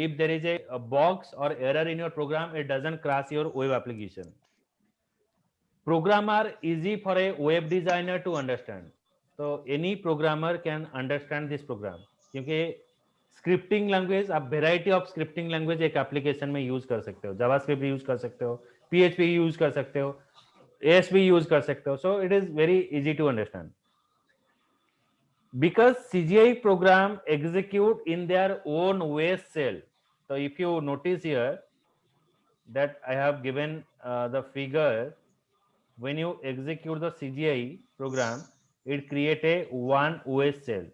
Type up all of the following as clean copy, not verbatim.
if there is a box or error in your program, it doesn't crash your web application. Program are easy for a web designer to understand. So any programmer can understand this program, क्योंकि scripting language आप variety of scripting language एक application में use कर सकते हो. JavaScript use कर सकते हो, PHP यूज कर सकते हो, ASP यूज कर सकते हो. So it is very easy to understand. Because CGI program execute in their own OS shell. So if you notice here that I have given the figure, when you execute the CGI program, it create a one OS shell.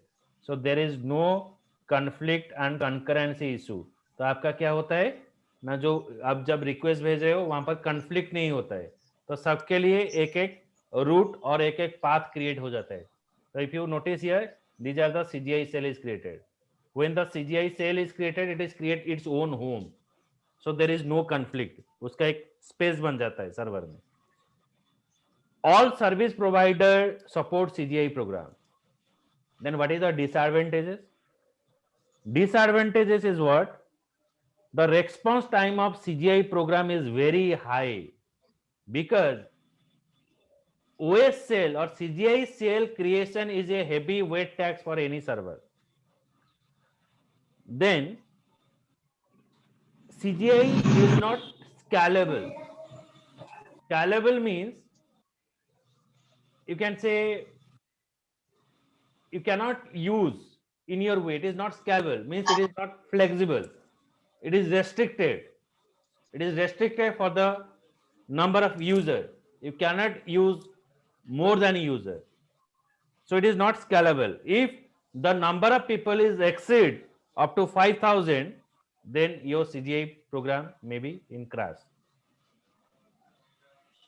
So there is no conflict and concurrency issue. तो आपका क्या होता है ना, जो आप जब request भेज रहे हो वहां पर conflict नहीं होता है. तो सबके लिए एक एक रूट और एक एक पाथ क्रिएट हो जाता है. So if you notice here, these are the CGI cell is created. When the CGI cell is created, it is create its own home. So there is no conflict. उसका एक space बन जाता है server में. All service provider support CGI program. Then what is the disadvantages? Disadvantages is what? The response time of CGI program is very high because OS cell or CGI cell creation is a heavy weight tax for any server. Then CGI is not scalable. Scalable means you can say you cannot use in your way. It is not scalable, means it is not flexible. It is restricted. It is restricted for the number of users. You cannot use more than a user. So it is not scalable. If the number of people is exceed up to 5,000, then your CGI program may be in crash.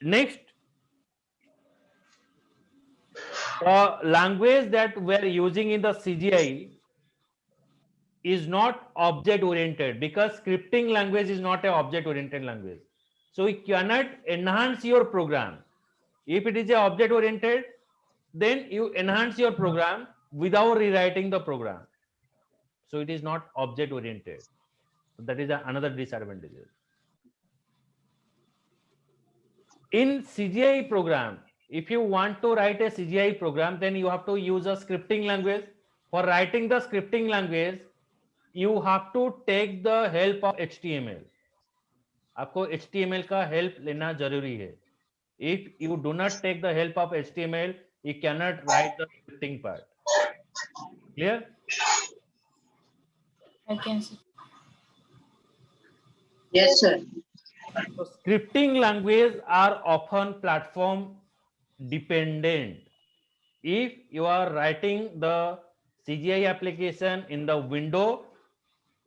Next, the language that we are using in the CGI is not object oriented, because scripting language is not an object oriented language. So we cannot enhance your program. If it is a object oriented, then you enhance your program without rewriting the program. So it is not object oriented. That is another disadvantage. In CGI program, if you want to write a CGI program, then you have to use a scripting language. For writing the scripting language, you have to take the help of HTML. आपको HTML का help लेना जरूरी है. If you do not take the help of HTML, you cannot write the scripting part. Clear? Okay, sir. Yes, sir. So scripting languages are often platform dependent. If you are writing the CGI application in the Windows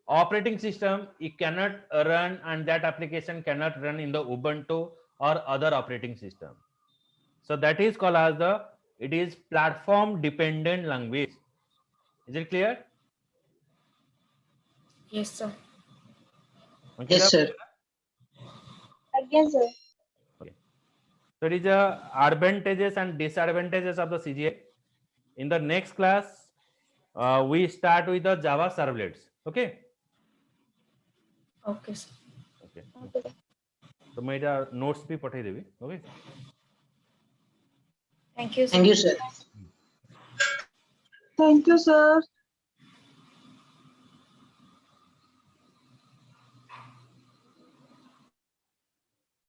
operating system, it cannot run, and that application cannot run in the Ubuntu or other operating system. So that is called as it is platform dependent language. Is it clear? Yes, sir. Okay, Yes, sir. Again, sir. Okay. So it is the advantages and disadvantages of the CGI. In the next class, we start with the Java servlets. Okay. Okay, sir. Okay. Okay. तो मैं इधर notes भी पठाई देवी. Okay. Thank you, sir. Thank you, sir. Thank you, sir.